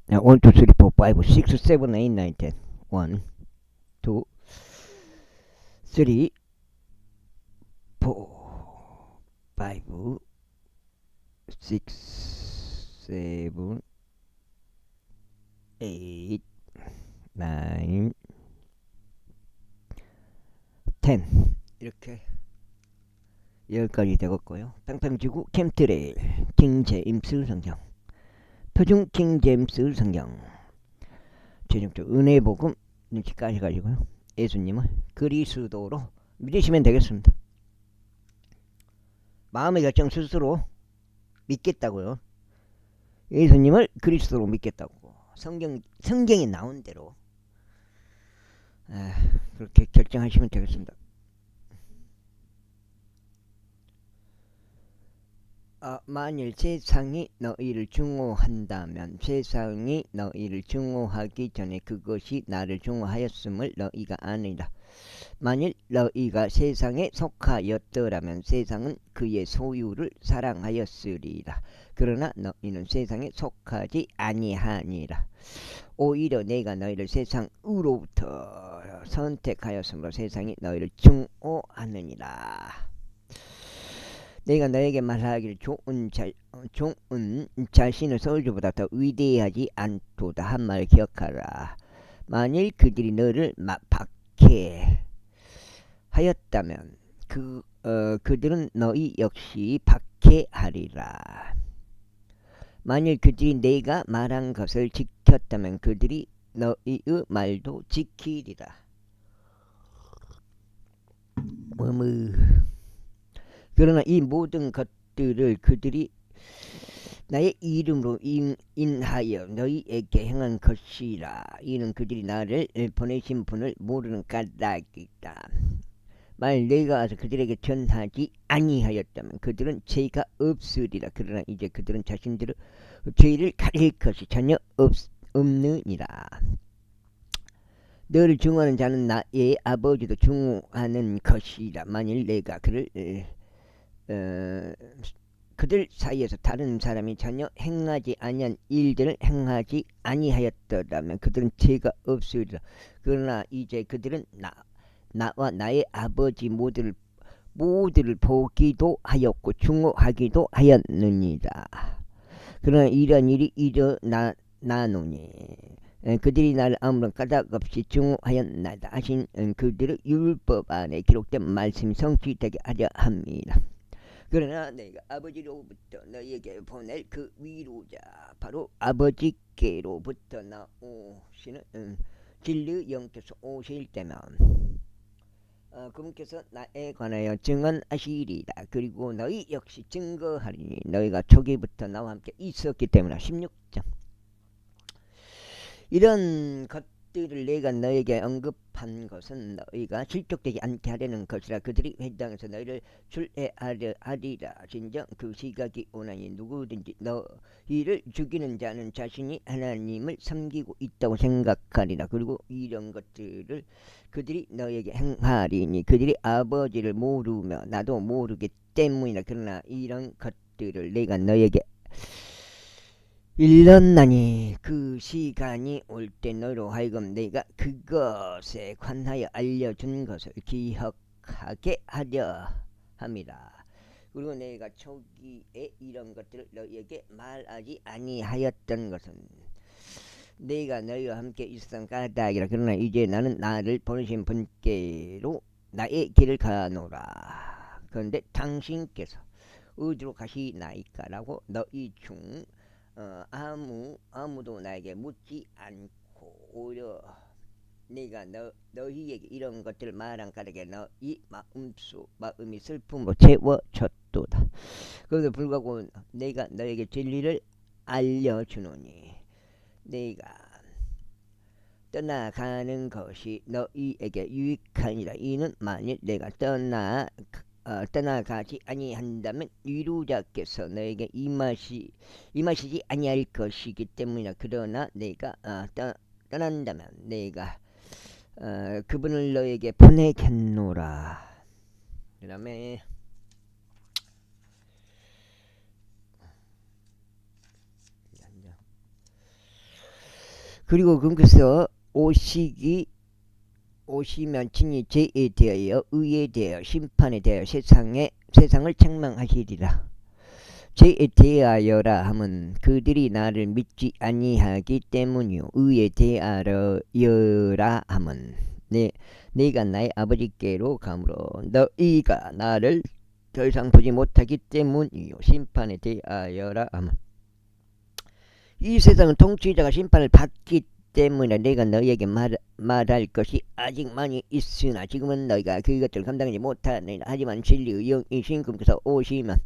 1, 2, 3, 4, 5, 6, 7, 8, 9, 10. 1, 2, 3, 4, 5, 6, 7, 8, 9, 10. 이렇게 10가지 되었고요. 팡팡지구 캠트레일 킹제임스 성경, 표준 킹제임스 성경, 최종적 은혜복음 눈치까지 가지고요. 예수님을 그리스도로 믿으시면 되겠습니다. 마음의 결정 스스로 믿겠다고요. 예수님을 그리스도로 믿겠다고 성경에 나온 대로 그렇게 결정하시면 되겠습니다. 만일 세상이 너희를 증오한다면 세상이 너희를 증오하기 전에 그것이 나를 증오하였음을 너희가 아니라. 만일 너희가 세상에 속하였더라면 세상은 그의 소유를 사랑하였으리라. 그러나 너희는 세상에 속하지 아니하니라. 오히려 내가 너희를 세상으로부터 선택하였으므로 세상이 너희를 증오하느니라. 내가 너에게 말하기를 좋은 자신의 소유주보다 더 위대하지 않도다 한 말을 기억하라. 만일 그들이 너를 박해하였다면 그들은 너희 역시 박해하리라. 만일 그들이 내가 말한 것을 지켰다면 그들이 너희의 말도 지키리라. 그러나 이 모든 것들을 그들이 나의 이름으로 인하여 너희에게 행한 것이라. 이는 그들이 나를 보내신 분을 모르는 까닭이다. 만일 내가 와서 그들에게 전하지 아니하였다면 그들은 죄가 없으리라. 그러나 이제 그들은 자신들의 죄를 가릴 것이 전혀 없느니라. 너를 증오하는 자는 나의 아버지도 증오하는 것이라. 만일 내가 그들 사이에서 다른 사람이 전혀 행하지 아니한 일들을 행하지 아니하였더라면 그들은 죄가 없으리라. 그러나 이제 그들은 나와 나의 아버지 모두를 보기도 하였고 증오하기도 하였느니라. 그러나 이런 일이 일어나노니 그들이 나를 아무런 까닭 없이 증오하였나이다 하신 그들의 율법 안에 기록된 말씀이 성취되게 하려 합니다. 그러나 내가 아버지로부터 너희에게 보낼 그 위로자 바로 아버지께로부터 나오시는 진리의 영께서 오실 때면 그분께서 나에 관하여 증언하시리라. 그리고 너희 역시 증거하리니 너희가 초기부터 나와 함께 있었기 때문이라. 16장. 이런 것들을 내가 너에게 언급한 것은 너희가 실족되지 않게 하려는 것이라. 그들이 회당에서 너희를 출애하리라. 진정 그 시각이 오나니 누구든지 너희를 죽이는 자는 자신이 하나님을 섬기고 있다고 생각하리라. 그리고 이런 것들을 그들이 너에게 행하리니 그들이 아버지를 모르며 나도 모르기 때문이라. 그러나 이런 것들을 내가 너에게 일렀나니 그 시간이 올 때 너로 하여금 내가 그것에 관하여 알려준 것을 기억하게 하려 함이라. 그리고 내가 초기에 이런 것들을 너희에게 말하지 아니하였던 것은 내가 너희와 함께 있었던 까닭이라. 그러나 이제 나는 나를 보내신 분께로 나의 길을 가노라. 그런데 당신께서 어디로 가시나이까라고 너희 중 아무도 나에게 묻지 않고 오히려 내가 너희에게 이런 것들을 말한 까닭에 너희 마음이 슬픔으로 채워졌도다. 그런데 불구하고 내가 너에게 진리를 알려주노니 내가 떠나가는 것이 너희에게 유익하니라. 이는 만일 내가 떠나가지 아니한다면 위로자께서 너에게 임하시지 아니할 것이기 때문이라. 그러나 내가 떠난다면 내가 그분을 너에게 보내겠노라. 그 다음에 그리고 거기서 오시면 친히 죄에 대하여 의에 대하여 심판에 대하여 세상을 책망하시리라. 죄에 대하여라 하면 그들이 나를 믿지 아니하기 때문이요. 의에 대하여라 하면 내가 나의 아버지께로 가므로 너희가 나를 더 이상 보지 못하기 때문이요. 심판에 대하여라 하면 이 세상은 통치자가 심판을 받기 때문에 내가 너희에게 말할 것이 아직 많이 있으나 지금은 너희가 그것들을 감당하지 못하느니라. 하지만 진리의 영이신 그분께서 오시면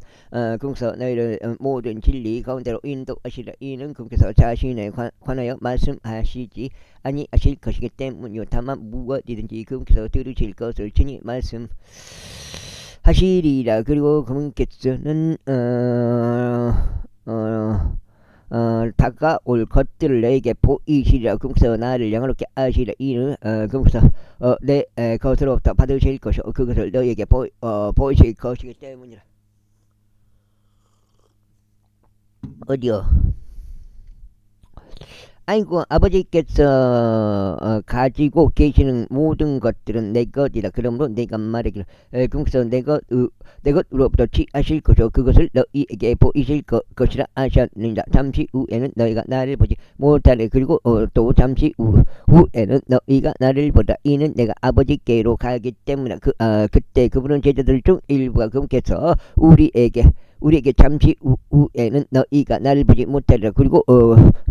그분께서 너희를 모든 진리 가운데로 인도하시리라. 이는 그분께서 자신에 관하여 말씀하시지 아니하실 것이기 때문이요. 다만 무엇이든지 그분께서 들으실 것을 친히 말씀하시리라. 그리고 그분께서는 다가올 것들을 내게 보이시리라. 그분께서 나를 영화롭게 하시리라. 이는 그분께서 내 것으로부터 받으실 것이요 그것을 너에게 보이실 것이기 때문이라. 어디요? 아이고 아버지께서 가지고 계시는 모든 것들은 내 것이라. 그러므로 내가 말하기를 그분께서 내 것으로부터 취하실 것이요 그것을 너희에게 보이실 것이라 하셨느니라. 잠시 후에는 너희가 나를 보지 못하리. 그리고 또 잠시 후에는 너희가 나를 보다. 이는 내가 아버지께로 가기 때문에 그때 그분은 제자들 중 일부가 그분께서 우리에게 잠시 후에는 너희가 나를 보지 못하리라. 그리고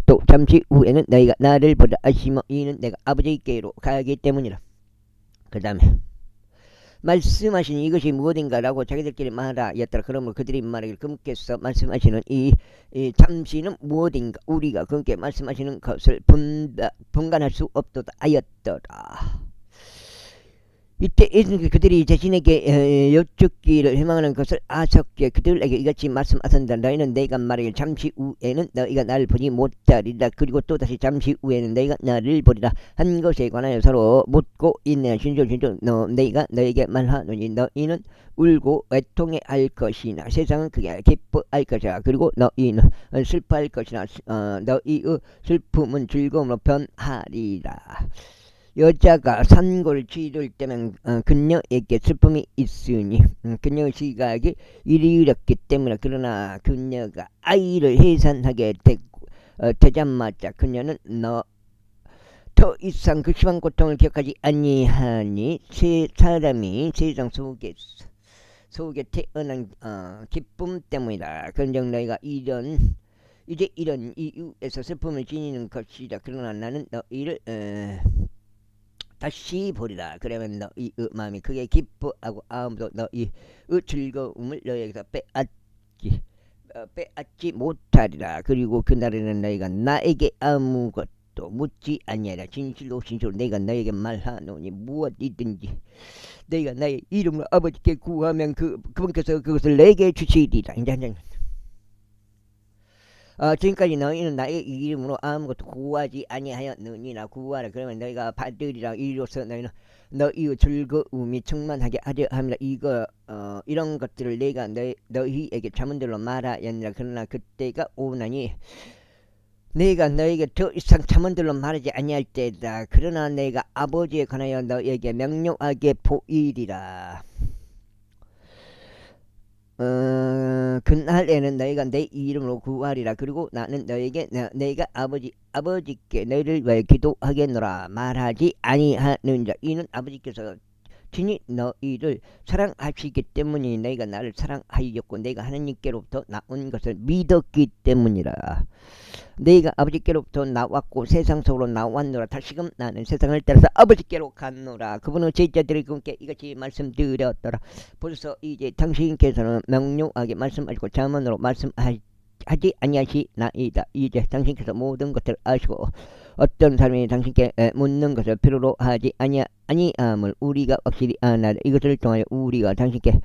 또 잠시 후에는 너희가 나를 보다 하시며 이는 내가 아버지께로 가기 때문이라. 그 다음에 말씀하신 이것이 무엇인가라고 자기들끼리 말하였더라. 그러므로 그들이 말하기를 그분께서 말씀하시는 이 잠시는 무엇인가 우리가 그분께 말씀하시는 것을 분간할 수 없도다 하였더라. 이때 그들이 자신에게 여쭙기를 희망하는 것을 아석게 그들에게 이같이 말씀하신다. 너희는 내가 말하기를 잠시 후에는 너희가 나를 보지 못하리라. 그리고 또다시 잠시 후에는 너희가 나를 보리라 한 것에 관하여 서로 묻고 있네. 진실 너희가 너에게 말하노니 너희는 울고 애통해할 것이나 세상은 그게 기뻐할 것이라. 그리고 너희는 슬퍼할 것이나 너희의 슬픔은 즐거움으로 변하리라. 여자가 산골을 치를 때면 그녀에게 슬픔이 있으니 그녀의 시각이 이르렀기 때문에 그러나 그녀가 아이를 해산하게 되자마자 그녀는 더 이상 그 심한 고통을 기억하지 아니하니 사람이 세상 속에 태어난 기쁨 때문이다. 그런즉 너희가 이제 이런 이유에서 슬픔을 지니는 것이다. 그러나 나는 너희를 다시 보리라. 그러면 너희의 마음이 크게 기뻐하고 아무도 너희의 즐거움을 너희에게서 빼앗지 못하리라. 그리고 그날에는 너희가 나에게 아무것도 묻지 아니하리라. 진실로 내가 너에게 말하노니 무엇이든지 너희가 나의 이름으로 아버지께 구하면 그분께서 그것을 내게 주시리라. 이제 한 장. 지금까지 너희는 나의 이름으로 아무것도 구하지 아니하였느니라. 구하라. 그러면 너희가 받으리라. 이로써 너희는 너희의 즐거움이 충만하게 하려 함이라. 이런 것들을 내가 너희에게 자문들로 말하였느니라. 그러나 그때가 오나니 내가 너에게 더 이상 자문들로 말하지 아니할 때다. 그러나 내가 아버지에 관하여 너에게 명료하게 보이리라. 그날에는 너희가 내 이름으로 구하리라. 그리고 나는 너에게 내가 아버지께 너희를 위하여 기도하겠노라 말하지 아니하느니라. 이는 아버지께서 친히 너희를 사랑하시기 때문이니 너희가 나를 사랑하였고 내가 하나님께로부터 나온 것을 믿었기 때문이라. 너희가 아버지께로부터 나왔고 세상 속으로 나왔노라. 다시금 나는 세상을 따라서 아버지께로 갔노라. 그분은 제자들이 그분께 이같이 말씀드렸더라. 벌써 이제 당신께서는 명료하게 말씀하시고 자문으로 말씀하지 아니하시나이다. 이제 당신께서 모든 것을 아시고 어떤 사람이 당신께 묻는 것을 필요로 하지 아니함을 우리가 확실히 아나다. 이것을 통하여 우리가 당신께서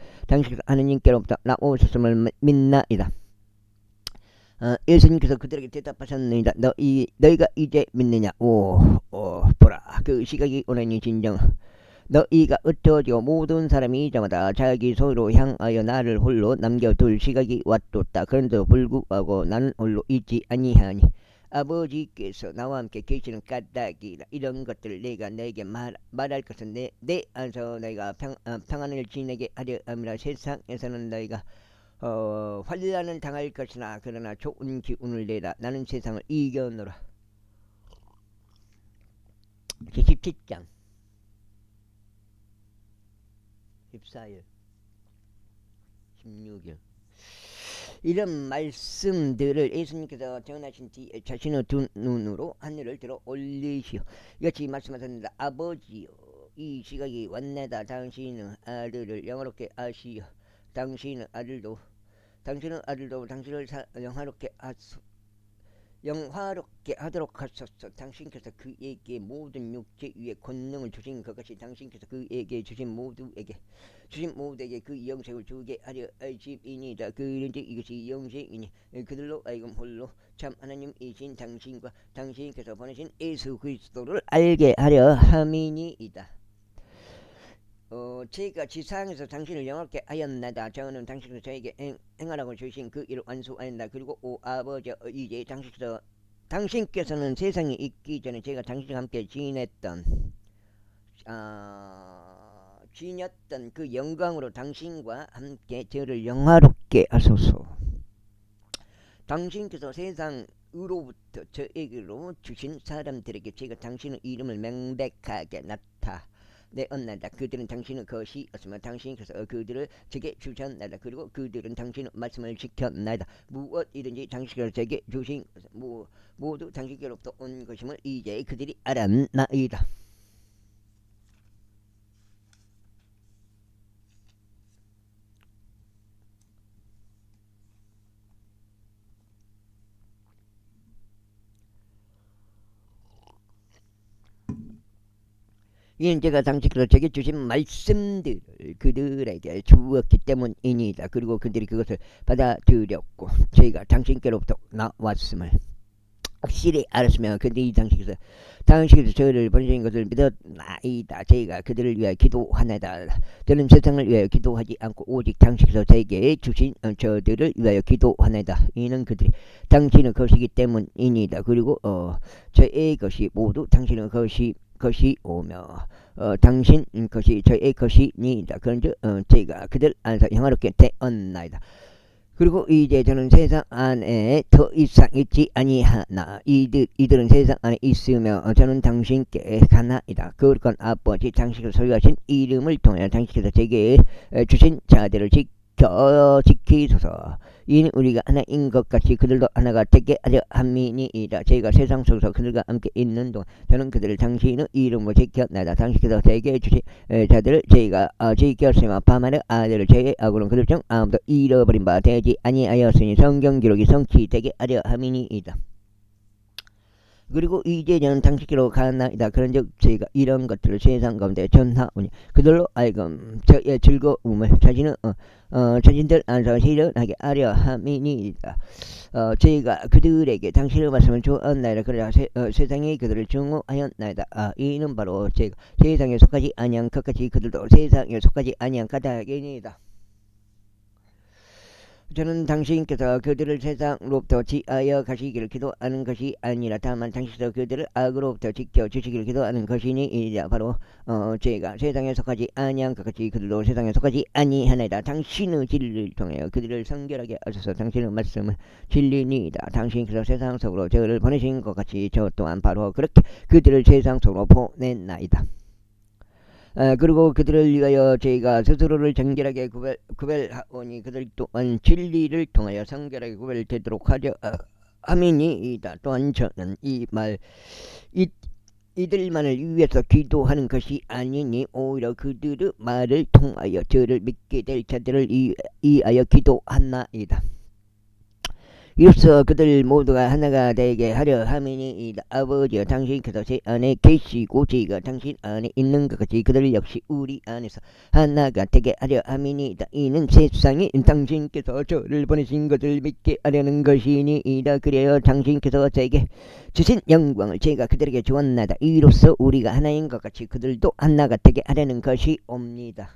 하느님께로부터 나오셨음을 믿나이다. 예수님께서 그들에게 대답하셨느니라. 너희가 이제 믿느냐? 보라, 그 시각이 오나니 진정 너희가 흩어지고 모든 사람이 이자마다 자기 소유로 향하여 나를 홀로 남겨둘 시각이 왔도다. 그런데도 불구하고 나는 홀로 있지 아니하니 아버지께서 나와 함께 계시는 까닭이라 이런 것들을 내가 너에게 말할 것은 내 안에서 너희가 평안을 지내게 하려 함이라. 세상에서는 너희가 환난은 당할 것이나 그러나 좋은 기운을 내라. 나는 세상을 이겨노라. 17장 14일 16일 이런 말씀들을 예수님께서 전하신 뒤에 자신의 두 눈으로 하늘을 들어 올리시오. 이같이 말씀하셨습니다. 아버지여, 이 시각이 왔나이다. 당신은 아들을 영화롭게 하시오. 당신은 아들도 당신을 영화롭게 하도록 하소서. 당신께서 그에게 모든 육체 위에 권능을 주신 그것이 당신께서 그에게 주신 모두에게 그 영생을 주게 하려 하심이니이다. 그런데 이것이 영생이니 그들로 하여금 홀로 참 하나님이신 당신과 당신께서 보내신 예수 그리스도를 알게 하려 함이니이다. 제가 지상에서 당신을 영화롭게 하였나이다. 저는 당신께서 저에게 행하라고 주신 그 일을 완수하였다. 그리고 오 아버지, 이제 당신께서는 세상에 있기 전에 제가 당신과 함께 지냈던 그 영광으로 당신과 함께 저를 영화롭게 하소서. 당신께서 세상으로부터 저에게로 주신 사람들에게 제가 당신의 이름을 명백하게 나타내었나이다. 그들은 당신의 것이었으며 당신께서 그들을 제게 주셨나이다. 그리고 그들은 당신의 말씀을 지켰나이다. 무엇이든지 당신께서 제게 주신 것은 모두 당신께로부터 온 것임을 이제 그들이 알았나이다. 이는 제가 당신께서 제게 주신 말씀들을 그들에게 주었기 때문이니이다. 그리고 그들이 그것을 받아들였고 제가 당신께로부터 나왔음을 확실히 알았으며 그들이 당신께서 저를 보내신 것을 믿었나이다. 제가 그들을 위하여 기도하나이다. 저는 세상을 위하여 기도하지 않고 오직 당신께서 제게 주신 저들을 위하여 기도하나이다. 이는 그들이 당신의 것이기 때문이니이다. 그리고 저의 것이 모두 당신의 것이 오며 당신 것이 저의 것이니이다. 그런즉 제가 그들 안에서 영화롭게 되었나이다. 그리고 이제 저는 세상 안에 더 이상 있지 아니하나 이들은 세상 안에 있으며 저는 당신께 가나이다. 그건 아버지 당신께서 소유하신 이름을 통해 당신께서 제게 주신 자들을 지키소서. 이는 우리가 하나인 것 같이 그들도 하나가 되게 하려 함이니이다. 제가 세상 속에서 그들과 함께 있는 동안 저는 그들을 당신의 이름으로 지켰나이다. 당신께서 제게 주신 자들을 제가 지켰으며 밤하늘 아들을 제게 하고는 그들 중 아무도 잃어버린 바 되지 아니하였으니 성경 기록이 성취되게 하려 함이니이다. 그리고 이제 저는 당신께로 가나이다. 그런즉 제가 이런 것들을 세상 가운데 전하오니 그들로 하여금 저의 즐거움을 자신들 안에서 실현하게 하려 함이니이다. 제가 그들에게 당신의 말씀을 주었나이다. 그러나 세상이 그들을 증오하였나이다. 이는 바로 제가 세상에 속하지 아니한 것 같이 그들도 세상에 속하지 아니한 까닭이니이다. 저는 당신께서 그들을 세상으로부터 지하여 가시기를 기도하는 것이 아니라 다만 당신께서 그들을 악으로부터 지켜주시기를 기도하는 것이니이다. 바로 제가 세상에 속하지 아니한 것 같이 그들도 세상에 속하지 아니하나이다. 당신의 진리를 통하여 그들을 성결하게 하셔서 당신의 말씀은 진리니이다. 당신께서 세상 속으로 저를 보내신 것 같이 저 또한 바로 그렇게 그들을 세상 속으로 보냈나이다. 그리고 그들을 위하여 제가 스스로를 정결하게 구별하오니 그들 또한 진리를 통하여 성결하게 구별되도록 하려 함이니이다. 또한 저는 이들만을 위해서 기도하는 것이 아니니 오히려 그들의 말을 통하여 저를 믿게 될 자들을 위하여 기도하나이다. 이로써 그들 모두가 하나가 되게 하려 함이니이다. 아버지여, 당신께서 제 안에 계시고 제가 당신 안에 있는 것 같이 그들 역시 우리 안에서 하나가 되게 하려 함이니이다. 이는 세상에 당신께서 저를 보내신 것을 믿게 하려는 것이니이다. 그래요 당신께서 제게 주신 영광을 제가 그들에게 주었나이다. 이로써 우리가 하나인 것 같이 그들도 하나가 되게 하려는 것이옵니다.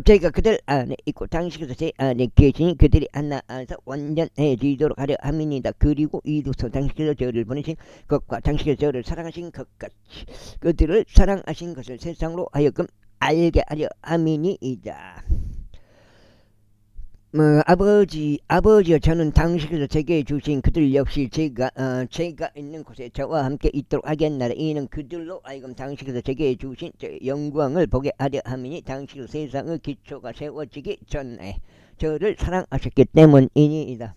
제가 그들 안에 있고 당신께서 제 안에 계시니 그들이 하나서 완전해지도록 하려 함이니이다. 그리고 이로써 당신께서 저를 보내신 것과 당신께서 저를 사랑하신 것 같이 그들을 사랑하신 것을 세상으로 하여금 알게 하려 함이니이다. 아버지여, 저는 당신께서 제게 주신 그들 역시 제가 있는 곳에 저와 함께 있도록 하겠나라. 이는 그들로 하여금 당신께서 제게 주신 영광을 보게 하려 함이니 당신께서 세상의 기초가 세워지기 전에 저를 사랑하셨기 때문이니이다.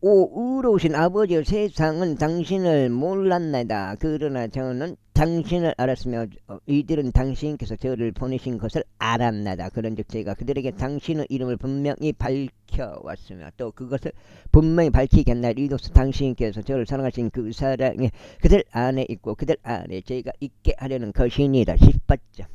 오 의로우신 아버지여, 세상은 당신을 몰랐나이다. 그러나 저는 당신을 알았으며 이들은 당신께서 저를 보내신 것을 알았나이다. 그런즉 제가 그들에게 당신의 이름을 분명히 밝혀왔으며 또 그것을 분명히 밝히겠나이다. 이로써 당신께서 저를 사랑하신 그 사랑이 그들 안에 있고 그들 안에 제가 있게 하려는 것이니이다. 18절.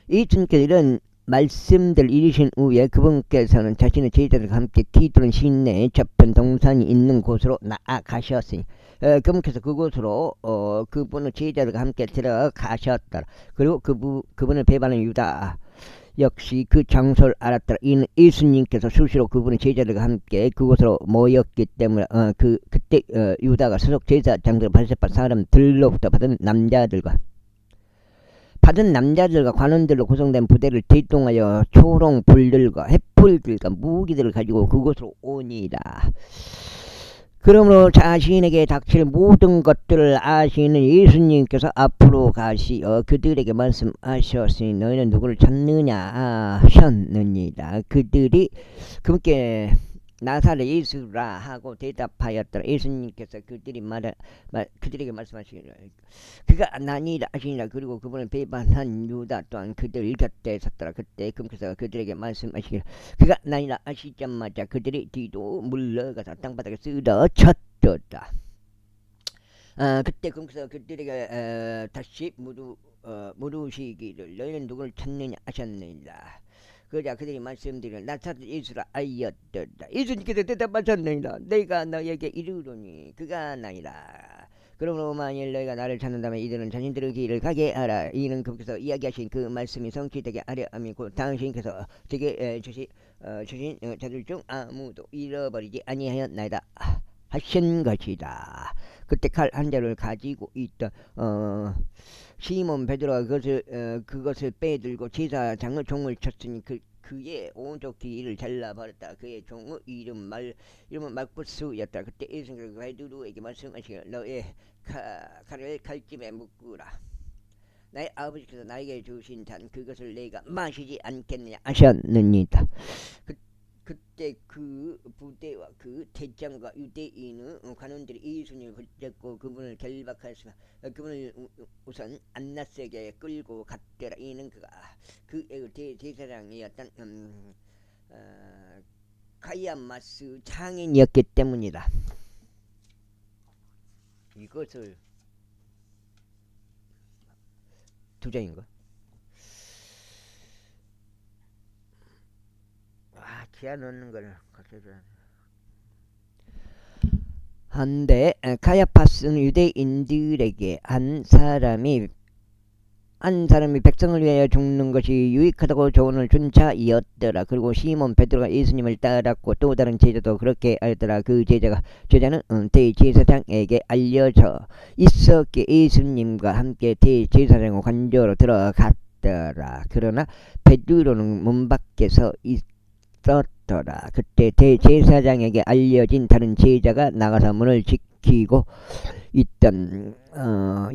이 주님께서 이런 말씀들 이르신 후에 그분께서는 자신의 제자들과 함께 기드론 시내에 저편 동산이 있는 곳으로 나아가셨으니 그분께서 그곳으로 그분의 제자들과 함께 들어가셨더라. 그리고 그분을 배반한 유다 역시 그 장소를 알았더라. 이는 예수님께서 수시로 그분의 제자들과 함께 그곳으로 모였기 때문에 그때 유다가 소속 제사장들 80반 사람들로부터 받은 남자들과 관원들로 구성된 부대를 대동하여 초롱 불들과 횃불들과 무기들을 가지고 그곳으로 오니라. 그러므로 자신에게 닥칠 모든 것들을 아시는 예수님께서 앞으로 가시어 그들에게 말씀하셨으니 너희는 누구를 찾느냐 하셨느니라. 그들이 그분께 나사렛 예수라 하고 대답하였더라. 예수님께서 그들에게 말씀하시기를 그가 아니라 하시니라. 그리고 그분을 배반한 유다 또한 그들 곁에 섰더라. 그때 그분께서 그들에게 말씀하시기를 그가 아니라 하시자마자 그들이 뒤로 물러가서 땅바닥에 쓰러졌도다. 그때 그분께서 그들에게 다시 물으시기를 너희는 누구를 찾느냐 하셨느니라. 그러자 그들이 말씀드리는 나사렛 예수라 하였더라. 예수님께서 대답하셨느니라. 내가 너에게 이르노니 그가 나이라. 그러므로 만일 너희가 나를 찾는다면 이들은 자신들의 길을 가게 하라. 이는 그분께서 이야기하신 그 말씀이 성취되게 하려 함이고 당신께서 제게 주신 자들 중 아무도 잃어버리지 아니하였나이다 하신 것이다. 그때 칼 한 자를 가지고 있던 시몬 베드로가 그것을 빼들고 제사장의 종을 쳤으니 그의 오른쪽 귀를 잘라버렸다. 그의 종의 이름은 말쿠스였다. 그때 예수님께서 베드로에게 말씀하시기를 너의 칼을 칼집에 묶으라. 나의 아버지께서 나에게 주신 잔 그것을 내가 마시지 않겠느냐 하셨느니라. 그때 그 부대와 그 대장과 유대인의 관원들이 예수님을 붙잡고 그분을 결박하였으며 그분을 우선 안나스에게 끌고 갔더라. 이는 그가 그 대제사장이었던 가이아마스 장인이었기 때문이다. 이것을 두 장인가? 기아 넣는 걸 가르쳐줘야 돼. 한데 가야파스는 유대인들에게 한 사람이 백성을 위하여 죽는 것이 유익하다고 조언을 준 자이었더라. 그리고 시몬 베드로가 예수님을 따랐고 또 다른 제자도 그렇게 알더라. 그 제자는 대제사장에게 알려져 있었기에 예수님과 함께 대제사장의 관저로 들어갔더라. 그러나 베드로는 문 밖에 서 있었더라. 그때 대제사장에게 알려진 다른 제자가 나가서 문을 지키고 있던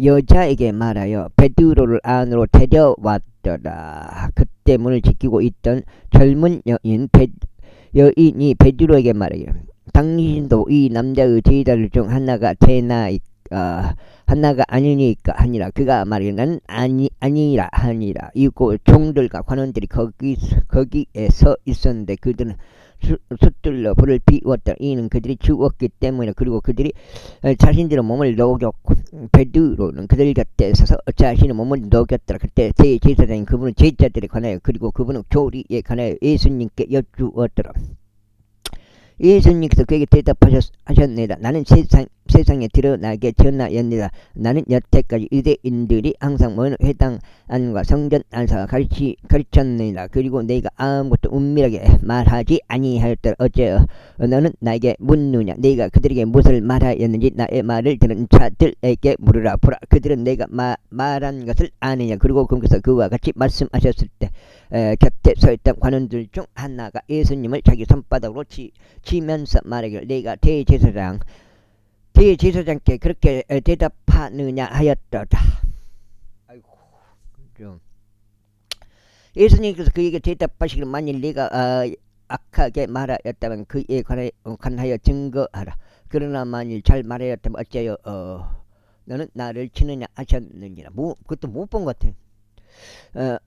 여자에게 말하여 베드로를 안으로 데려왔더라. 그때 문을 지키고 있던 젊은 여인이 베드로에게 말하기를 당신도 이 남자의 제자들 중 하나가 아니니까 하니라. 그가 말하기를 나는 아니라 하니라. 이고 종들과 관원들이 거기에 서 있었는데 그들은 숫들러 불을 피웠다. 이는 그들이 죽었기 때문이라. 그리고 그들이 자신들의 몸을 녹였고 베드로는 그들 곁에 서서 자신의 몸을 녹였더라. 그때 대제사장이 그분의 제자들에 관하여 그리고 그분의 교리에 관하여 예수님께 여쭈었더라. 예수님께서 그에게 대답하셨느니라. 나는 세상에 드러나게 전하였느니라. 나는 여태까지 유대인들이 항상 모이는 회당 안과 성전 안에서 가르쳤느니라. 그리고 내가 아무것도 은밀하게 말하지 아니하였더라. 어째요 너는 나에게 묻느냐? 내가 그들에게 무엇을 말하였는지 나의 말을 들은 자들에게 물으라. 보라, 그들은 내가 말한 것을 아느냐? 그리고 그분께서 그와 같이 말씀하셨을 때 곁에 서있던 관원들 중 하나가 예수님을 자기 손바닥으로 치면서 말하기를 내가 대제사장께 그렇게 대답하느냐 하였더라. 아이고, 좀 예수님께서 그에게 대답하시기를 만일 네가 악하게 말하였다면 그에 관하여 증거하라. 그러나 만일 잘 말하였다면 어째요 너는 나를 치느냐 하셨느니라. 그것도 못 본 것 같아.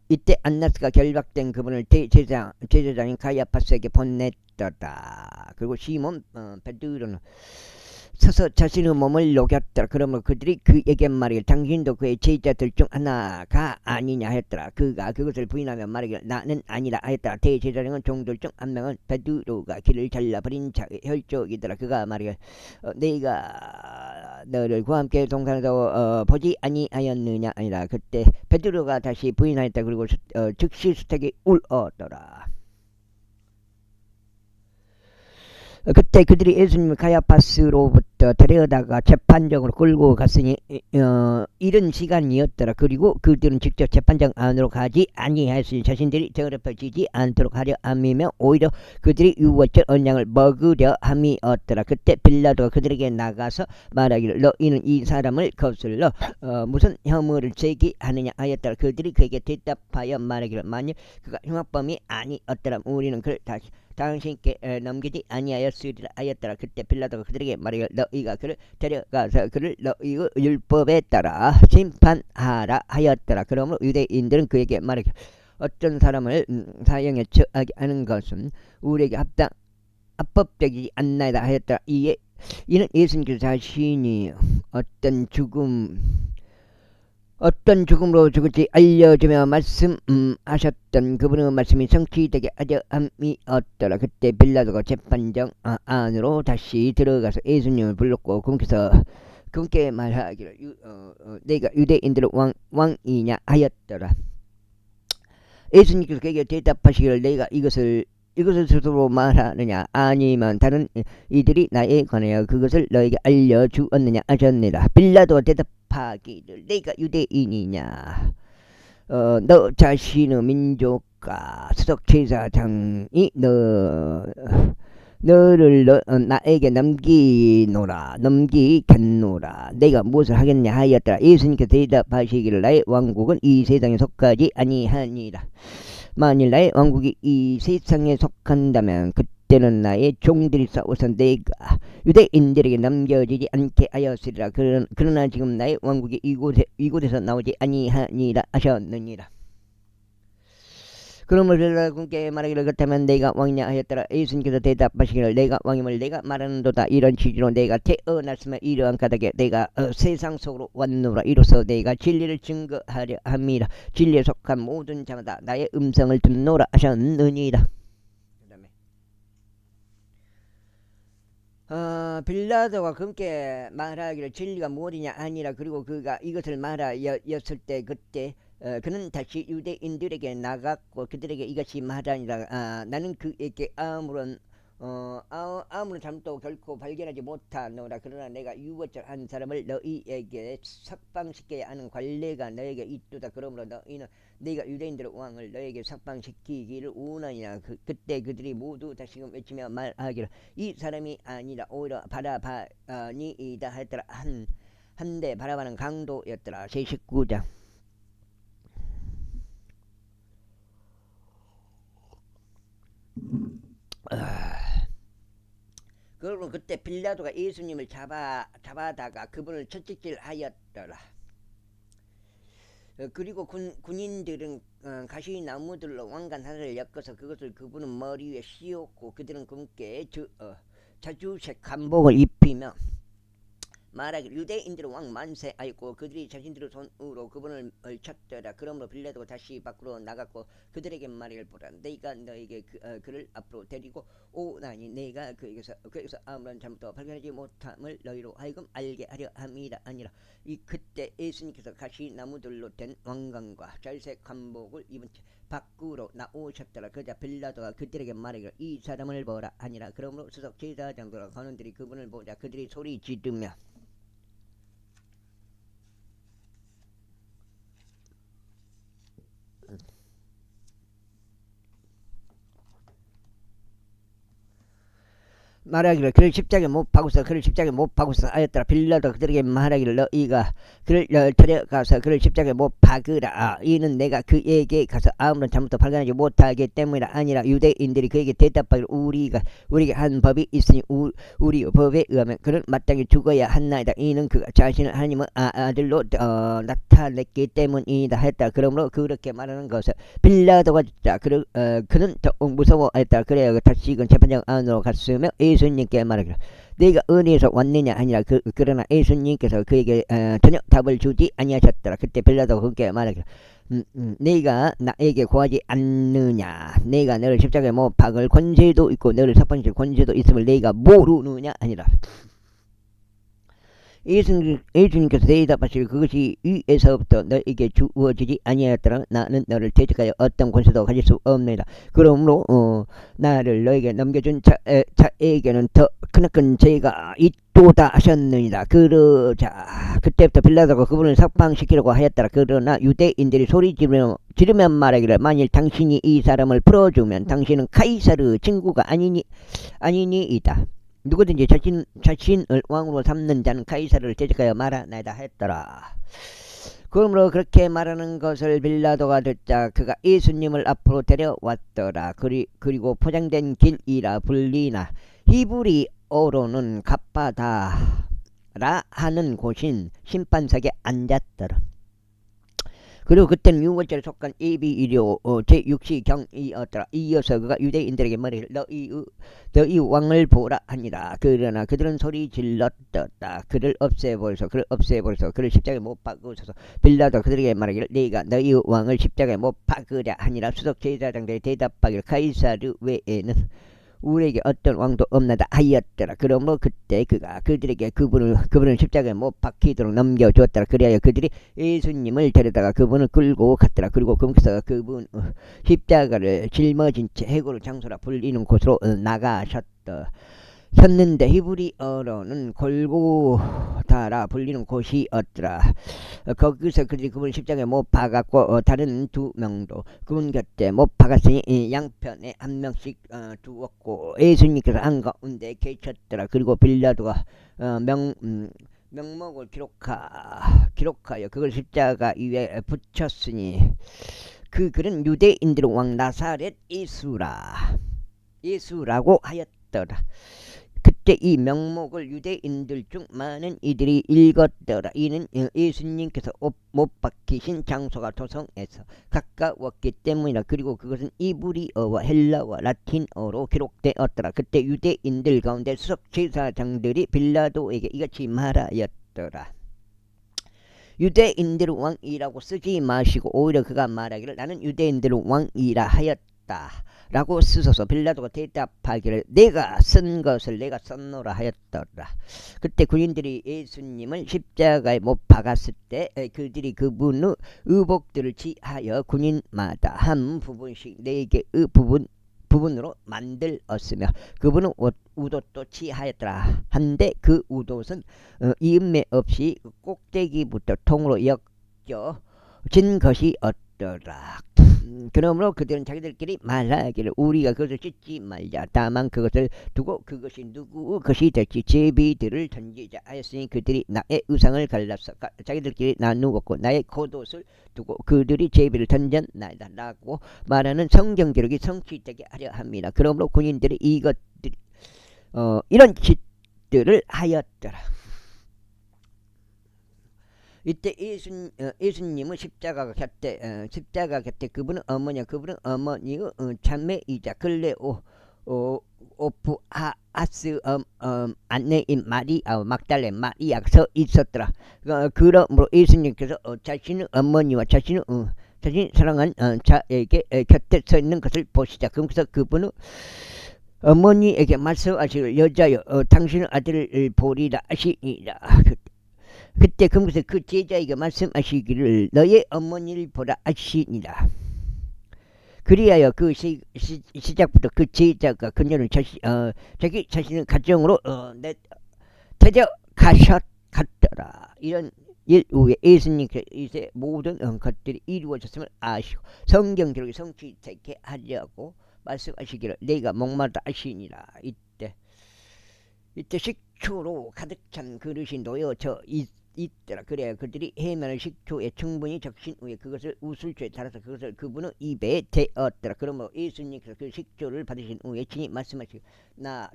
이때 안나스가 결박된 그분을 제사장인 가야파스에게 보냈더라. 그리고 시몬 베드로는 서서 자신의 몸을 녹였더라. 그러므로 그들이 그에게 말하기를 당신도 그의 제자들 중 하나가 아니냐 하였더라. 그가 그것을 부인하며 말하기를 나는 아니라 하였더라. 대제사장은 종들 중 한 명은 베드로가 길을 잘라버린 자의 혈족이더라. 그가 말하기를 내가 너를 그와 함께 동산에서 보지 아니하였느냐 아니라. 그때 베드로가 다시 부인하였다. 그리고 즉시 수탉이 울었더라. 그때 그들이 예수님을 가야파스로부터 데려다가 재판장으로 끌고 갔으니 이른 시간이었더라. 그리고 그들은 직접 재판장 안으로 가지 아니하였으니 자신들이 더럽혀지지 않도록 하려 함이며 오히려 그들이 유월절 언양을 먹으려 함이었더라. 그때 빌라도가 그들에게 나가서 말하기를 너희는 이 사람을 거슬러 무슨 혐의를 제기하느냐 하였더라. 그들이 그에게 대답하여 말하기를 만일 그가 흉악범이 아니었더라 우리는 그를 다시 당신께 넘기지 아니하였으리라 하였더라. 그때 빌라도가 그들에게 말하기를 너희가 그를 데려가서 그를 너희의 율법에 따라 심판하라 하였더라. 그러므로 유대인들은 그에게 말하기를 어떤 사람을 사형에 처하게 하는 것은 우리에게 합법적이지 않나이다 하였더라. 이는 예수님께서 자신이 어떤 죽음으로 죽을지 알려주며 말씀하셨던 그분의 말씀이 성취되게 하려 함이었더라. 그때 빌라도가 재판장 안으로 다시 들어가서 예수님을 불렀고 그분께 말하기를 내가 유대인들의 왕이냐 하였더라. 예수님께서 그에게 대답하시기를 내가 이것을 스스로 말하느냐 아니면 다른 이들이 나에 관하여 그것을 너에게 알려주었느냐 하셨느니라. 빌라도가 대답하기를 내가 유대인이냐 너 자신의 민족과 수석제사장이 너를 나에게 넘기겠노라. 내가 무엇을 하겠냐 하였더라. 예수님께서 대답하시기를 나의 왕국은 이 세상에 속하지 아니하니라. 만일 나의 왕국이 이 세상에 속한다면 그때는 나의 종들이 싸워서 내가 유대인들에게 넘겨지지 않게 하였으리라. 그러나 지금 나의 왕국이 이곳에서 나오지 아니하니라 하셨느니라. 그러므로 빌라도께 말하기를 그렇다면 내가 왕이냐 하였더라. 예수님께서 대답하시기를 내가 왕임을 내가 말하는도다. 이런 취지로 내가 태어났으면 이러한 까닭에 내가 세상 속으로 왔노라. 이로써 내가 진리를 증거하려 함이라. 진리에 속한 모든 자마다 나의 음성을 듣노라 하셨느니라. 빌라도가 그분께 말하기를 진리가 무엇이냐 아니라. 그리고 그가 이것을 말하였을 때 그때 그는 다시 유대인들에게 나갔고 그들에게 이것이 말하니라. 나는 그에게 아무런 잘못도 결코 발견하지 못하노라. 그러나 내가 유월절 한 사람을 너희에게 석방시켜야 하는 관례가 너에게 있도다. 그러므로 너희는 네가 유대인들의 왕을 너에게 석방시키기를 원하니라. 그때 그들이 모두 다시금 외치며 말하기를 이 사람이 아니라 오히려 바라바니이다 하였더라. 한데 바라바는 강도였더라. 제19장. 그러므로 그때 빌라도가 예수님을 잡아다가 그분을 채찍질하였더라. 그리고 군인들은 가시나무들로 왕관 하나를 엮어서 그것을 그분은 머리 위에 씌웠고 그들은 그분께 자주색 한복을 입히며 말하기를 유대인들은 왕 만세하였고 그들이 자신들의 손으로 그분을 쳤더라. 그러므로 빌라도가 다시 밖으로 나갔고 그들에게 말하기를 보라 내가 너에게 그를 앞으로 데리고 오나니 내가 그에게서 아무런 잘못도 발견하지 못함을 너희로 하여금 알게 하려 함이라 아니라. 이 그때 예수님께서 가시나무들로 된 왕관과 잘색 관복을 입은 채 밖으로 나오셨더라. 그러자 빌라도가 그들에게 말하기를 이 사람을 보라 하니라. 그러므로 수석 제사장들과 관원들이 그분을 보자 그들이 소리 지르며 말하기를 그를 십자가에 못 박으소 그를 십자가에 못 박으소 하였더라. 빌라도 그들에게 말하기를 너희가 그를 데려가서 그를 십자가에 못 박으라. 이는 내가 그에게 가서 아무런 잘못도 발견하지 못하기 때문이라 아니라. 유대인들이 그에게 대답하기를 우리에게 한 법이 있으니 우리 법에 의하면 그는 마땅히 죽어야 한나이다. 이는 그가 자신을 하나님의 아들로 나타냈기 때문이다 했다. 그러므로 그렇게 말하는 것을 빌라도가 듣자 그는 더욱 무서워했다. 그래야 다시금 재판장 안으로 갔으며 예수님께 말하기를 네가 어디에서 왔느냐 하니라. 그러나 예수님께서 그에게 전혀 답을 주지 아니하셨더라. 그때 빌라도가 그에게 말하기를 네가 나에게 구하지 않느냐. 내가 너를 십자가에 못 박을 권세도 있고 너를 석방시킬 권세도 있음을 네가 모르느냐 하니라. 예수님께서 대답하시길 그것이 위에서부터 너에게 주어지지 아니하였더라. 나는 너를 대적하여 어떤 권세도 가질 수 없느니라. 그러므로 나를 너에게 넘겨준 자에게는 더 크나큰 죄가 있도다 하셨느니라. 그러자 그때부터 빌라도가 그분을 석방시키려고 하였더라. 그러나 유대인들이 소리 지르면 말하기를 만일 당신이 이 사람을 풀어주면 당신은 카이사르 친구가 아니니이다. 누구든지 자신을 왕으로 삼는 자는 카이사르를 대적하여 말하나이다 했더라. 그러므로 그렇게 말하는 것을 빌라도가 듣자 그가 예수님을 앞으로 데려왔더라. 그리고 포장된 길이라 불리나 히브리어로는 갑바다라 하는 곳인 심판석에 앉았더라. 그리고 그때는 6월절에 속한 예비일요 제6시경이었더라. 이어서 그가 유대인들에게 말하기를 너희 왕을 보라 하니라. 그러나 그들은 소리 질렀다. 그를 없애버리소 그를 십자가에 못 박으소서. 빌라도 그들에게 말하기를 네가 너희 왕을 십자가에 못 박으랴 하니라. 수석 제사장들이 대답하기를 카이사르 외에는 우리에게 어떤 왕도 없나다 하였더라. 그러므로 그때 그가 그들에게 그분을 십자가에 못 박히도록 넘겨주었더라. 그리하여 그들이 예수님을 데려다가 그분을 끌고 갔더라. 그리고 그분께서 그분 십자가를 짊어진 채 해골 장소라 불리는 곳으로 나가셨다. 섰는데 히브리어로는 골고다라 불리는 곳이었더라. 거기서 그들이 그분을 십자가에 못 박았고 다른 두 명도 그분 곁에 못 박았으니 양편에 한 명씩 두었고 예수님께서 한가운데 계셨더라. 그리고 빌라도가 명목을 기록하여 그걸 십자가 위에 붙였으니 그 글은 유대인들의 왕 나사렛 예수라고 하였더라. 그때 이 명목을 유대인들 중 많은 이들이 읽었더라. 이는 예수님께서 못 박히신 장소가 도성에서 가까웠기 때문이라. 그리고 그것은 이브리어와 헬라와 라틴어로 기록되었더라. 그때 유대인들 가운데 수석 제사장들이 빌라도에게 이같이 말하였더라. 유대인들의 왕이라고 쓰지 마시고 오히려 그가 말하기를 나는 유대인들의 왕이라 하였다 라고 쓰소서. 빌라도가 대답하기를 내가 쓴 것을 내가 썼노라 하였더라. 그때 군인들이 예수님을 십자가에 못 박았을 때 그들이 그분의 의복들을 취하여 군인마다 한 부분씩 4개의 부분으로 만들었으며 그분은 우옷도 취하였더라. 한데 그 우옷은 이음매 없이 꼭대기부터 통으로 엮여진 것이었더라. 그러므로 그들은 자기들끼리 말하기를 우리가 그것을 찢지 말자. 다만 그것을 두고 그것이 누구의 것이 될지 제비들을 던지자 하였으니 그들이 나의 의상을 갈라서 자기들끼리 나누었고 나의 겉옷을 두고 그들이 제비를 던졌나이다 라고 말하는 성경 기록이 성취되게 하려 합니다. 그러므로 군인들이 이런 짓들을 하였더라. 이때 예수님은 십자가 곁에 그분은 어머니의 자매이자 오프 아스 안내인 마리아 막달레 마리아가 있었더라. 그러므로 예수님께서 자신의 어머니와 자신이 사랑한 자에게 곁에 서 있는 것을 보시자. 그래서 그분은 어머니에게 말씀하시기를 여자여 당신의 아들을 보리라 하시니라. 그때 그러면서 그 제자에게 말씀하시기를 너의 어머니를 보라 하시니라. 그리하여 그 시작부터 그 제자가 그녀를 자기 자신의 가정으로 데려가셨더라. 이런 일 후에 예수님께서 이제 모든 것들이 이루어졌음을 아시고 성경 기록이 성취되게 하려고 말씀하시기를 내가 목마르다 하시니라. 이때 식초로 가득 찬 그릇이 놓여져 있더라. 그래야 그들이 해면을 식초에 충분히 적신 후에 그것을 우슬초에 달아서 그것을 그분의 입에 대었더라. 그러므로 예수님께서 그 식초를 받으신 후에 친히 말씀하시고 나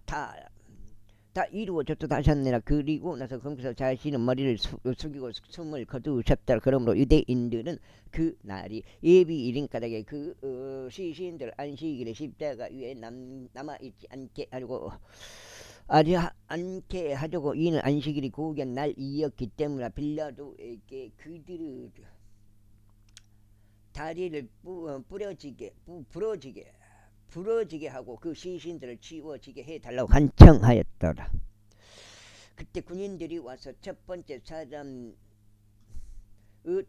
다 이루어졌다 하셨느라. 그리고 나서 거기서 자신은 머리를 숙이고 숨을 거두셨더라. 그러므로 유대인들은 그 날이 예비일인 까닭에 그 시신들 안식일에 십자가 위에 남아있지 않게 하려고 이는 안식일이 고귀한 날이었기 때문에 빌라도에게 그들의 다리를 부러지게 하고 그 시신들을 치워지게 해달라고 간청하였더라. 그때 군인들이 와서 첫 번째 사람의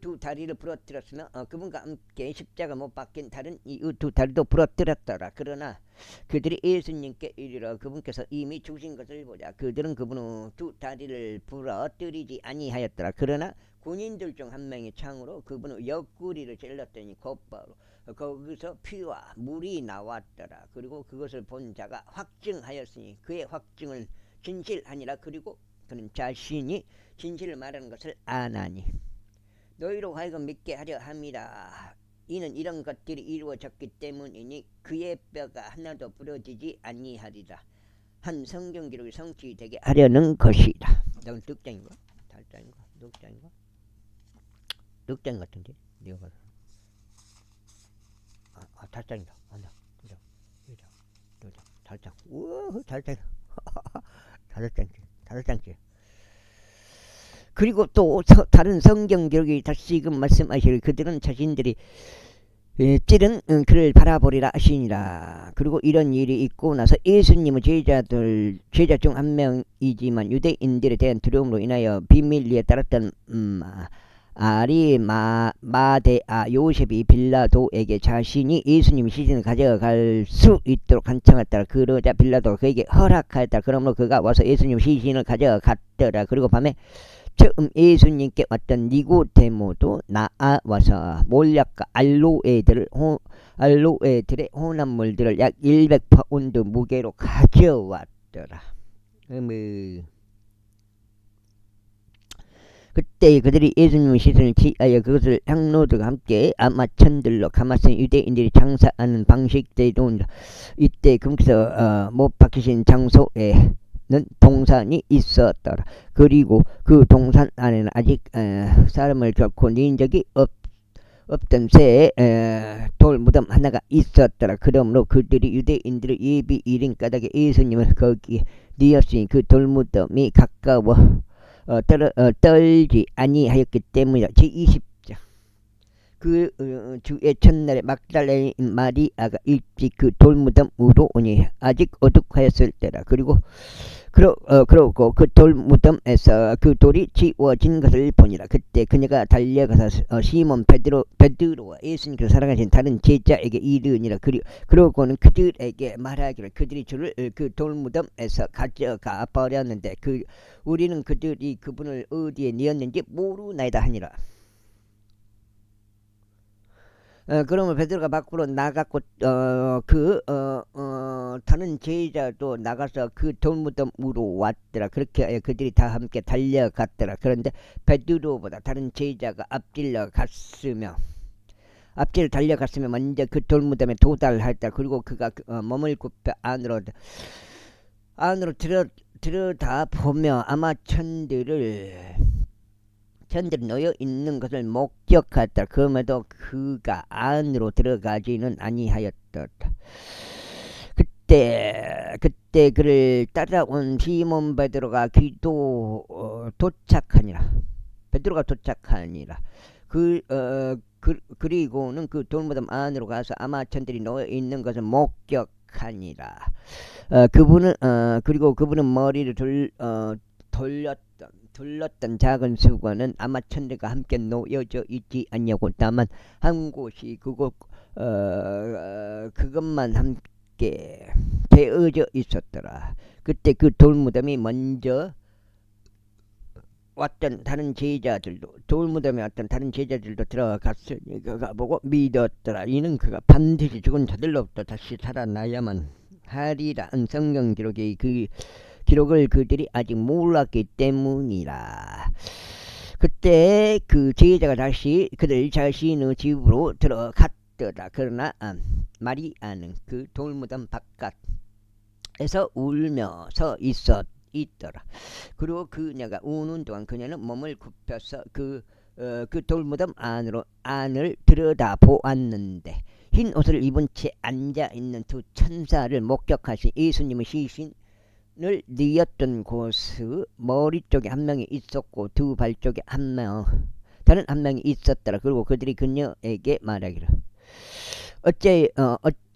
두 다리를 부러뜨렸으나 그분과 함께 십자가 못 박힌 다른 이 두 다리도 부러뜨렸더라. 그러나 그들이 예수님께 이르러 그분께서 이미 죽으신 것을 보자 그들은 그분의 두 다리를 부러뜨리지 아니하였더라. 그러나 군인들 중 한 명이 창으로 그분의 옆구리를 찔렀더니 곧바로 거기서 피와 물이 나왔더라. 그리고 그것을 본 자가 확증하였으니 그의 확증은 진실하니라. 그리고 그는 자신이 진실을 말하는 것을 아나니 너희로 하여금 믿게 하려 함이라. 이는 이런 것들이 이루어졌기 때문이니 그의 뼈가 하나도 부러지지 아니하리라. 한 성경 기록이 성취되게 하려는 것이다. 넌 득장인가? 달장인가? 넉장인가? 넉장 같은데? 네가 봐서. 달장이다. 아니야. 달장. 우와, 달장. 달장지. 그리고 또 다른 성경 기록이 다시금 말씀하시길 그들은 자신들이 찌른 그를 바라보리라 하시니라. 그리고 이런 일이 있고 나서 예수님은 제자 중 한 명이지만 유대인들에 대한 두려움으로 인하여 비밀리에 따랐던 아리마대아 요셉이 빌라도에게 자신이 예수님의 시신을 가져갈 수 있도록 간청했더라. 그러자 빌라도가 그에게 허락하였다. 그러므로 그가 와서 예수님 시신을 가져갔더라. 그리고 밤에 처음 예수님께 왔던 니고데모도 나와서 몰약과 알로에들의 혼합물들을 약 100파운드 무게로 가져왔더라. 그때 그들이 예수님의 시선을 취하여 그것을 향로들과 함께 아마천들로 감았으니 유대인들이 장사하는 방식대로 이때 금께서 못 박히신 장소에는 동산이 있었더라. 그리고 그 동산 안에는 아직 사람을 결코 닌 적이 없던 새 돌무덤 하나가 있었더라. 그러므로 그들이 유대인들의 예비일인 까닭에 예수님을 거기에 뉘었으니 그 돌무덤이 가까워 떨지 아니하였기 때문이다. 제20장 그 주의 첫날에 막달레인 마리아가 일찍 그 돌무덤으로 오니 아직 어둑하였을 때라. 그러고 그 돌무덤에서 그 돌이 치워진 것을 보니라. 그때 그녀가 달려가서 시몬 베드로와 예수님께서 사랑하신 다른 제자에게 이르니라. 그러고는 그들에게 말하기를 그들이 주를 그 돌무덤에서 가져가 버렸는데 우리는 그들이 그분을 어디에 뉘었는지 모르나이다 하니라. 그러면 베드로가 밖으로 나갔고 다른 제자도 나가서 그 돌무덤으로 왔더라. 그렇게 그들이 다 함께 달려갔더라. 그런데 베드로보다 다른 제자가 앞질러 달려갔으며 먼저 그 돌무덤에 도달했다. 그리고 그가 몸을 굽혀 안으로 들여다보며 아마 천들이 놓여 있는 것을 목격하였다. 그럼에도 그가 안으로 들어가지는 아니하였다. 그때 그때 그를 따라온 시몬 베드로가 도착하니라. 베드로가 도착하니라. 그리고는 그 돌무덤 안으로 가서 아마천들이 놓여 있는 것을 목격하니라. 그리고 그분은 머리를 둘렀던 작은 수건은 아마천들과 함께 놓여져 있지 않냐고. 다만 한 곳이 그것만 함께 개어져 있었더라. 그때 그 돌무덤이 먼저 왔던 다른 제자들도 돌무덤에 왔던 다른 제자들도 들어갔으니 그가 보고 믿었더라. 이는 그가 반드시 죽은 자들로부터 다시 살아나야만 하리라는 성경 기록이 그 기록을 그들이 아직 몰랐기 때문이라. 그때 그 제자가 다시 그들 자신의 집으로 들어갔더라. 그러나 마리아는 그 돌무덤 바깥에서 울며 서 있더라. 그리고 그녀가 우는 동안 그녀는 몸을 굽혀서 그 돌무덤 안을 들여다 보았는데 흰 옷을 입은 채 앉아 있는 두 천사를 목격하신 예수님의 시신을 뉘었던 곳의 머리 쪽에 한 명이 있었고 두 발 쪽에 다른 한 명이 있었더라. 그리고 그들이 그녀에게 말하기를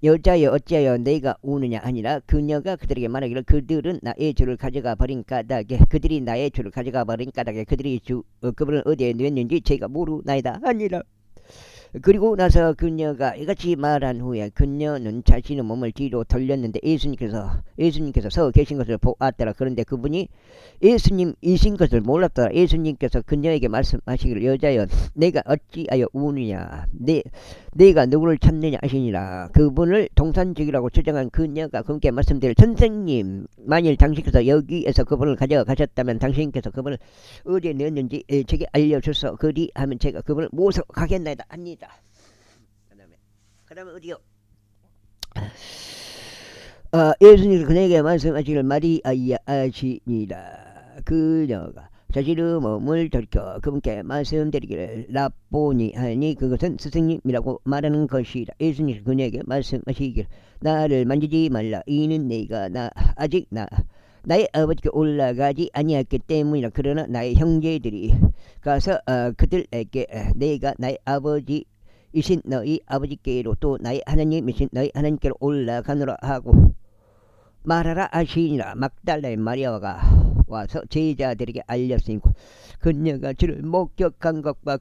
여자여 어찌하여 내가 우느냐 아니라 그녀가 그들에게 말하기를 그들이 나의 주를 가져가 버린 까닭에 그분을 어디에 뉘었는지 제가 모르나이다 아니라. 그리고 나서 그녀가 이같이 말한 후에 그녀는 자신의 몸을 뒤로 돌렸는데 예수님께서 서 계신 것을 보았더라. 그런데 그분이 예수님이신 것을 몰랐더라. 예수님께서 그녀에게 말씀하시기를 여자여 내가 어찌하여 우느냐 내가 누구를 찾느냐 하시니라. 그분을 동산직이라고 주장한 그녀가 그분께 말씀드릴 선생님 만일 당신께서 여기에서 그분을 가져가셨다면 당신께서 그분을 어디에 넣었는지 제게 알려주소. 그리하면 제가 그분을 모셔 가겠나이다 합니다. 그 다음에 어디요? 예수님께서 그에게 말씀하시기를 마리아야 하시니라. 그녀가 자신의 몸을 돌켜 그분께 말씀드리기를 라보니 하니 그것은 스승님이라고 말하는 것이라. 예수님께서 그녀에게 말씀하시기를 나를 만지지 말라. 이는 내가 아직 나의 아버지께 올라가지 아니했기 때문이라. 그러나 나의 형제들이 가서 그들에게 내가 나의 아버지이신 너희 아버지께로 또 나의 하나님이신 너희 하나님께로 올라가노라 하고 말하라 하시니라. 막달라의 마리아가 와서 제자들에게 알렸으니 그녀가 주를 목격한 것과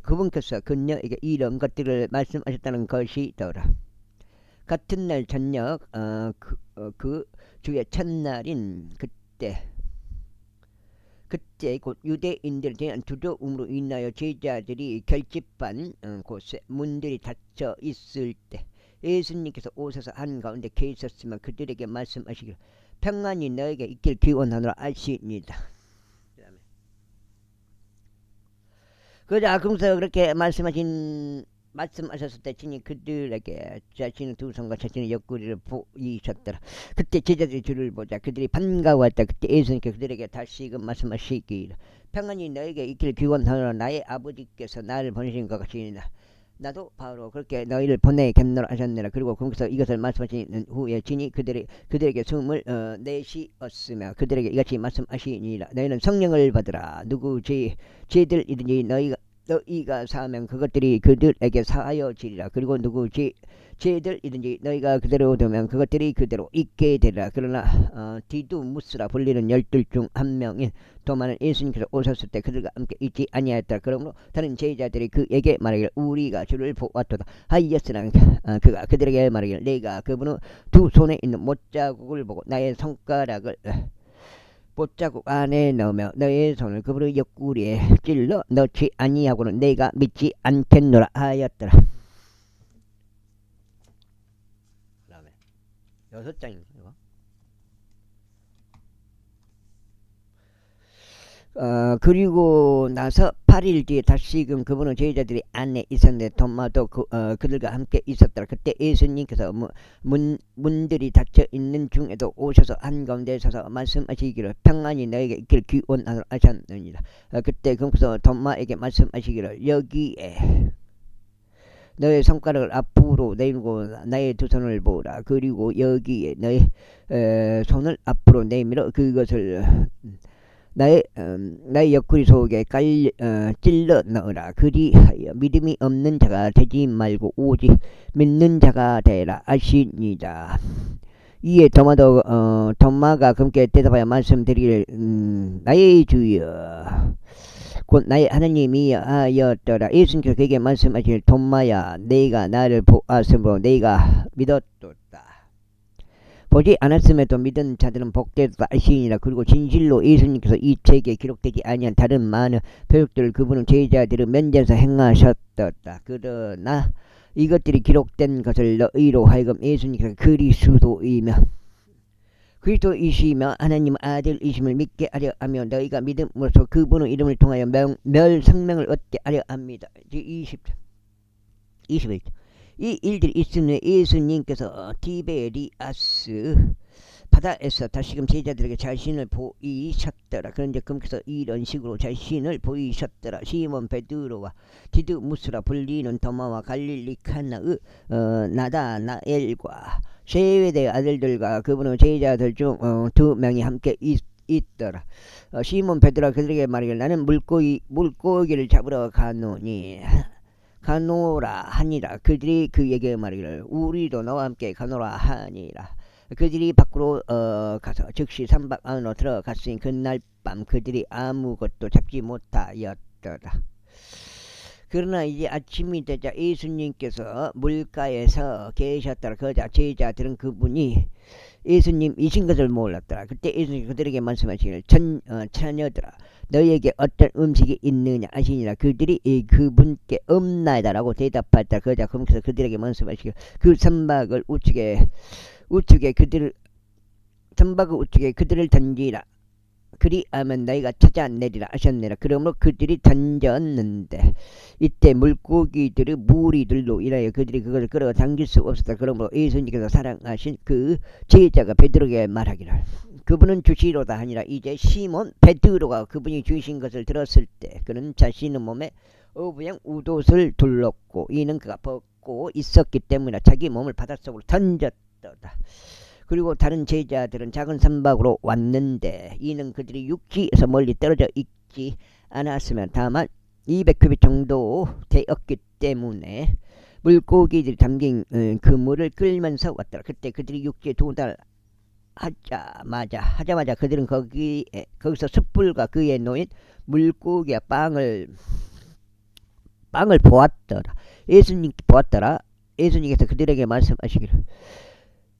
그분께서 그녀에게 이런 것들을 말씀하셨다는 것이더라. 같은 날 저녁 그 주의 첫날인 그때 곧 유대인들에 대한 두려움으로 인하여 제자들이 결집한 곳에 문들이 닫혀 있을 때 예수님께서 오셔서 한가운데 계셨으면 그들에게 말씀하시기를 평안이 너에게 있길 기원하노라 하시니라. 그래서 그렇게 말씀하셨을 때 친히 그들에게 자신의 두 손과 자신의 옆구리를 보이셨더라. 그때 제자들이 주를 보자 그들이 반가워했다. 그때 예수님께서 그들에게 다시금 말씀하시기를 평안이 너에게 있길 기원하노라. 나의 아버지께서 나를 보내신 것 같으니라. 나도 바로 그렇게 너희를 보내겠노라 하셨느라. 그리고 그분께서 이것을 말씀하신 후에 친히 그들에게 숨을 내쉬었으며 그들에게 이같이 말씀하시니라. 너희는 성령을 받으라. 누구 죄들이든지 너희가 사하면 그것들이 그들에게 사하여지리라. 그리고 누구 죄들이든지 너희가 그대로 두면 그것들이 그대로 있게 되리라. 그러나 디두무스라 불리는 12 중 한 명인 도마는 예수님께서 오셨을 때 그들과 함께 있지 아니하였다. 그러므로 다른 제자들이 그에게 말하기를 우리가 주를 보았도다 하였으나 그가 그들에게 말하기를 내가 그분의 두 손에 있는 못자국을 보고 나의 손가락을 못자국 안에 넣으며 너의 손을 그분의 옆구리에 찔러 넣지 아니하고는 내가 믿지 않겠노라 하였더라. 그 다음에 6장입니다. 그리고 나서 8일 뒤에 다시금 그분은 제자들이 안에 있었는데 도마도 그들과 함께 있었더라. 그때 예수님께서 문들이 닫혀 있는 중에도 오셔서 한가운데 서서 말씀하시기를 평안이 너에게 있기를 기원하노라 하셨느니라. 그때 그분께서 도마에게 말씀하시기를 여기에 너의 손가락을 앞으로 내밀고 나의 두 손을 보라. 그리고 여기에 너의 손을 앞으로 내밀어 그것을 나의 옆구리 속에 찔러 넣으라. 그리하여 믿음이 없는 자가 되지 말고 오직 믿는 자가 되라 하시니라. 이에 도마가 그분께 대답하여 말씀드리기를 나의 주여 곧 나의 하나님이여 하였더라. 예수님께서 그에게 말씀하시기를 도마야 네가 나를 보았으므로 네가 믿었도다. 보지 않았음에도 믿은 자들은 복되다 하시니라. 그리고 진실로 예수님께서 이 책에 기록되지 아니한 다른 많은 표적들을 그분은 제자들을 면전에서 행하셨다. 그러나 이것들이 기록된 것을 너희로 하여금 예수님께서 그리스도이시며 하나님 아들이심을 믿게 하려 하며 너희가 믿음으로써 그분의 이름을 통하여 생명을 얻게 하려 합니다. 21절. 이 일들이 있은 후에 예수님께서 티베리아스 바다에서 다시금 제자들에게 자신을 보이셨더라. 그런데 그분께서 이런 식으로 자신을 보이셨더라. 시몬 베드로와 디드무스라 불리는 도마와 갈릴리 카나의 나다나엘과 세베대의 아들들과 그분의 제자들 중 2명이 함께 있더라. 시몬 베드로가 그들에게 말하기를 나는 물고기를 잡으러 가노라 하니라. 그들이 그에게 말하기를 우리도 너와 함께 가노라 하니라. 그들이 밖으로 가서 즉시 선박 안으로 들어갔으니 그날 밤 그들이 아무것도 잡지 못하였더라. 그러나 이제 아침이 되자 예수님께서 물가에서 계셨더라. 그러자 제자들은 그분이 예수님이신 것을 몰랐더라. 그때 예수님이 그들에게 말씀하시기를 처녀들아 너희에게 어떤 음식이 있느냐 하시니라. 그들이 그분께 없나이다라고 대답하였더라. 그러자 그분께서 그들에게 말씀하시기를 그 선박을 우측에 그들을 던지라. 그리하면 너희가 찾아내리라 하셨느니라. 그러므로 그들이 던졌는데 이때 물고기들의 무리들로 인하여 그들이 그것을 끌어당길 수 없었다. 그러므로 예수님께서 사랑하신 그 제자가 베드로에게 말하기를 그분은 주시로다 하니라. 이제 시몬 베드로가 그분이 주신 것을 들었을 때 그는 자신의 몸에 어부양 웃옷을 둘렀고 이는 그가 벗고 있었기 때문에 자기 몸을 바닷속으로 던졌더라. 그리고 다른 제자들은 작은 선박으로 왔는데 이는 그들이 육지에서 멀리 떨어져 있지 않았으면 다만 200규빗 정도 되었기 때문에 물고기들이 담긴 그물을 끌면서 왔더라. 그때 그들이 육지에 도달하자마자 그들은 거기서 숯불과 그에 놓인 물고기와 빵을 보았더라. 예수님께서 그들에게 말씀하시기를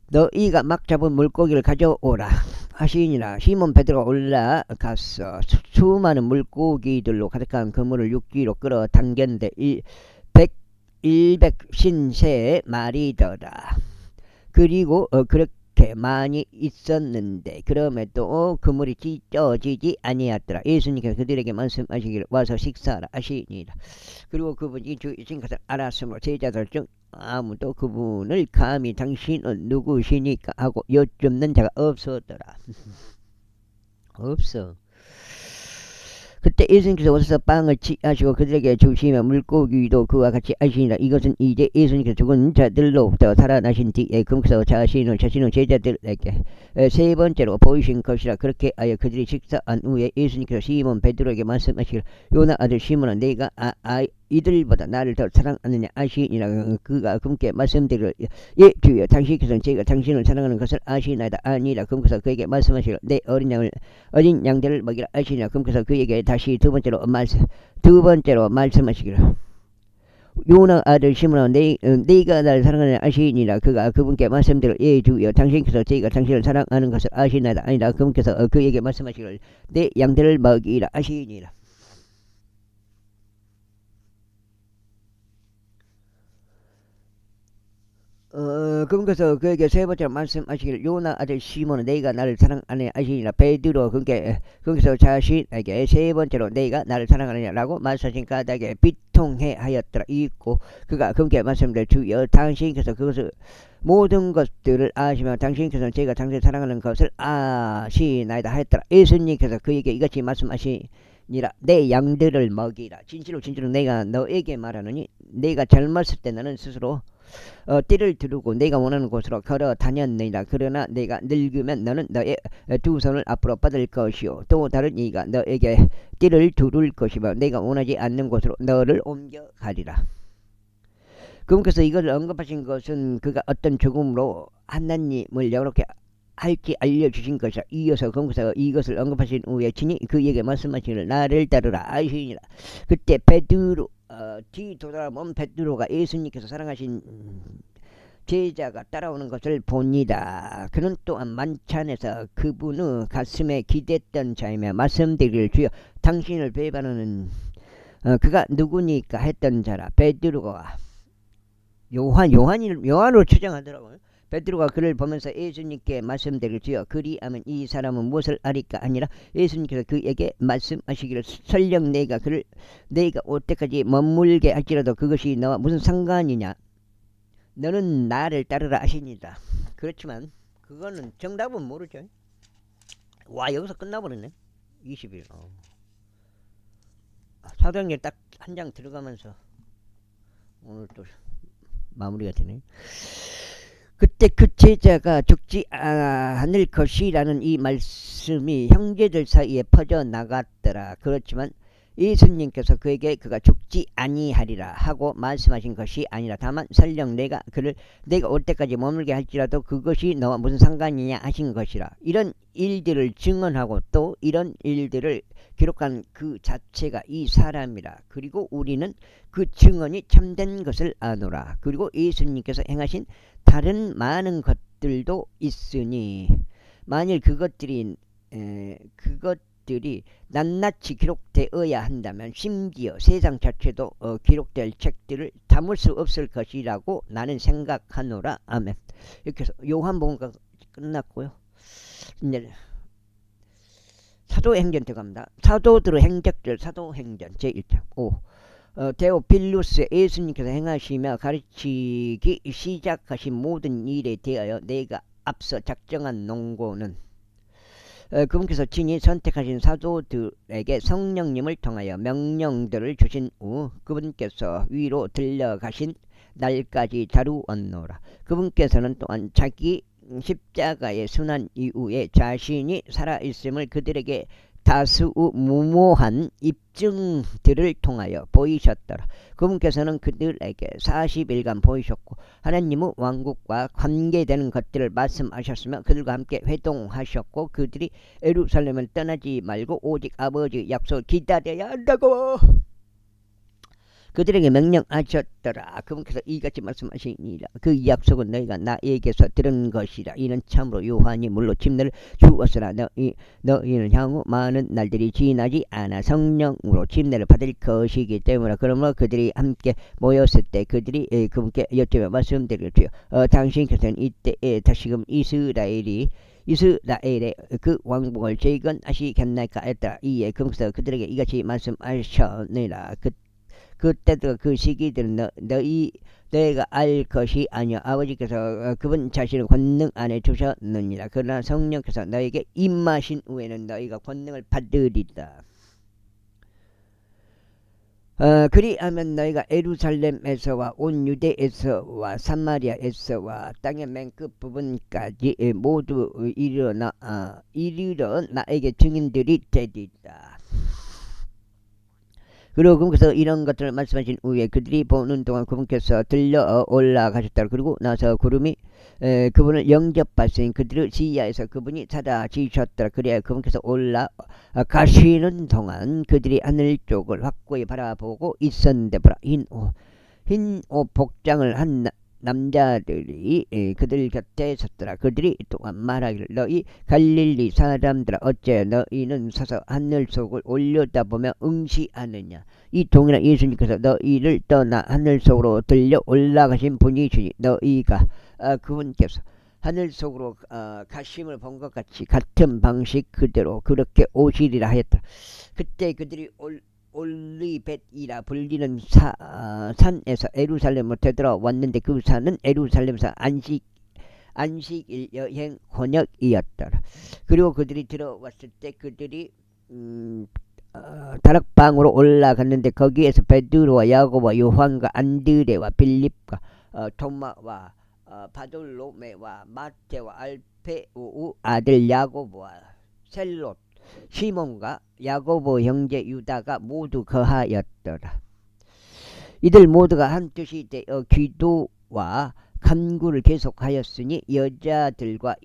너희가 막 잡은 물고기를 가져오라 하시니라. 시몬 베드로가 올라가서 수많은 물고기들로 가득한 그물을 육지로 끌어당겼는데 153마리더라. 그리고 그렇게 많이 있었는데 그럼에도 그물이 찢어지지 아니하더라. 예수님께서 그들에게 말씀하시기를 와서 식사하라 하시니라. 그리고 그분이 주이신 것을 알았으므로 제자들 중 아무도 그분을 감히 당신은 누구시니까 하고 여쭙는 자가 없었더라. 없어. 그때 예수님께서 오셔서 빵을 취하시고 그들에게 주시며 물고기도 그와 같이 하시니라. 이것은 이제 예수님께서 죽은 자들로부터 살아나신 뒤에 그분께서 자신의 제자들에게 세 번째로 보이신 것이라. 그렇게 하여 그들이 식사한 후에 예수님께서 시몬 베드로에게 말씀하시기를 요나 아들 시몬아 네가 이들보다 나를 더 사랑하느냐 하시니라. 그가 그분께 말씀드리기를 예 주여 당신께서는 제가 당신을 사랑하는 것을 아시나이다. 아니라 그분께서 그에게 말씀하시기를 내 어린 양들을 먹이라 하시니라. 그분께서 그에게 다시 두 번째로 말씀하시기를 요나 아들 시몬아 네가 나를 사랑하느냐 하시니라. 그가 그분께 말씀드리기를 예 주여 당신께서 제가 당신을 사랑하는 것을 아시나이다. 아니라 그분께서 그에게 말씀하시기를 내 양들을 먹이라 하시니라. 그분께서 그에게 세 번째로 말씀하시기를 요나 아들 시몬아 네가 나를 사랑하느냐 하시니라. 베드로 그분께서 자신에게 세 번째로 네가 나를 사랑하느냐라고 말씀하신 까닭에 비통해 하였더라. 있고 그가 그분께 말씀드릴 주여 당신께서 그것을 모든 것들을 아시며 당신께서는 제가 당신을 사랑하는 것을 아시나이다 하였더라. 예수님께서 그에게 이같이 말씀하시니라. 니라 내 양들을 먹이라. 진실로 진실로 내가 너에게 말하노니 내가 젊었을 때 너는 스스로 띠를 두르고 내가 원하는 곳으로 걸어 다녔느니라. 그러나 내가 늙으면 너는 너의 두 손을 앞으로 뻗을 것이요 또 다른 이가 너에게 띠를 두를 것이며 내가 원하지 않는 곳으로 너를 옮겨가리라. 그분께서 이것을 언급하신 것은 그가 어떤 죽음으로 하나님을 이렇게 할지 알려주신 것이라. 이어서 그분께서 이것을 언급하신 후에 친히 그에게 말씀하시기를 나를 따르라 하시니라. 그때 베드로 뒤 돌아본 베드로가 예수님께서 사랑하신 제자가 따라오는 것을 보니라. 그는 또한 만찬에서 그분의 가슴에 기댔던 자이며 말씀드리기를 주여 당신을 배반하는 그가 누구니까 했던 자라. 베드로가 요한으로 추정하더라고요. 베드로가 그를 보면서 예수님께 말씀드리기를 주여 그리하면 이 사람은 무엇을 아리까 아니라 예수님께서 그에게 말씀하시기를 설령 내가 올 때까지 머물게 할지라도 그것이 너와 무슨 상관이냐. 너는 나를 따르라 하시니라. 그렇지만 그거는 정답은 모르죠. 와 여기서 끝나버렸네. 20일. 사도행전 딱 한 장 들어가면서 오늘 또 마무리가 되네. 그때 그 제자가 죽지 않을 것이라는 이 말씀이 형제들 사이에 퍼져나갔더라. 그렇지만 예수님께서 그에게 그가 죽지 아니하리라 하고 말씀하신 것이 아니라 다만 설령 내가 올 때까지 머물게 할지라도 그것이 너와 무슨 상관이냐 하신 것이라. 이런 일들을 증언하고 또 이런 일들을 기록한 그 자체가 이 사람이라. 그리고 우리는 그 증언이 참된 것을 아노라. 그리고 예수님께서 행하신 다른 많은 것들도 있으니 만일 그것들이 낱낱이 기록되어야 한다면 심지어 세상 자체도 기록될 책들을 담을 수 없을 것이라고 나는 생각하노라. 아멘. 이렇게 해서 요한복음가 끝났고요. 이제 사도행전 들어갑니다. 사도들의 행적들 사도행전 제1장 5 데오필루스 예수님께서 행하시며 가르치기 시작하신 모든 일에 대하여 내가 앞서 작정한 농고는 그분께서 친히 선택하신 사도들에게 성령님을 통하여 명령들을 주신 후 그분께서 위로 들려가신 날까지 다루었노라. 그분께서는 또한 자기 십자가의 순환 이후에 자신이 살아있음을 그들에게 다수 무모한 입증들을 통하여 보이셨더라. 그분께서는 그들에게 40일간 보이셨고 하나님의 왕국과 관계되는 것들을 말씀하셨으며 그들과 함께 회동하셨고 그들이 예루살렘을 떠나지 말고 오직 아버지 약속을 기다려야 한다고 그들에게 명령하셨더라. 그분께서 이같이 말씀하시니라. 그 약속은 너희가 나에게서 들은 것이라. 이는 참으로 요한이 물로 침례를 주었으나 너희는 향후 많은 날들이 지나지 않아 성령으로 침례를 받을 것이기 때문에 그러므로 그들이 함께 모였을 때 그들이 그분께 여쭤며 말씀드릴 주여 당신께서는 이때에 다시금 이스라엘의 그 왕국을 재건하시겠나이까 했더라. 이에 그분께서 그들에게 이같이 말씀하셨느니라. 그때도 그 시기들은 너희가 알 것이 아니요 아버지께서 그분 자신의 권능 안에 두셨느니라. 그러나 성령께서 너에게 임하신 후에는 너희가 권능을 받으리라. 그리하면 너희가 예루살렘에서와 온 유대에서와 사마리아에서와 땅의 맨 끝부분까지 모두 이르러 나에게 증인들이 되리라. 그리고 그분께서 이런 것들을 말씀하신 후에 그들이 보는 동안 그분께서 들려 올라가셨다. 그리고 나서 구름이 그분을 영접하시니 그들의 지하에서 그분이 사라지셨더라. 그래야 그분께서 올라가시는 동안 그들이 하늘 쪽을 확고히 바라보고 있었는데 보라 흰 옷 복장을 한 남자들이 그들 곁에 섰더라. 그들이 또한 말하기를 너희 갈릴리 사람들아 어째 너희는 서서 하늘 속을 올려다보며 응시하느냐. 이 동일한 예수님께서 너희를 떠나 하늘 속으로 들려 올라가신 분이시니 너희가 그분께서 하늘 속으로 가심을 본 것 같이 같은 방식 그대로 그렇게 오시리라 하였더라. 그때 그들이 올리벳이라 불리는 산에서 예루살렘으로 되돌아왔는데 그 산은 예루살렘에서 안식일 여행 권역이었더라. 그리고 그들이 들어왔을 때 그들이 다락방으로 올라갔는데 거기에서 베드로와 야고보와 요한과 안드레와 빌립과 토마와 바돌로메와 마테와 알페우의 아들 야고보와 셀롯 시몬과 야고보 형제 유다가 모두 거하였더라. 이들 모두가 한 뜻이 되어 기도와 간구를 계속하였으니 여자들과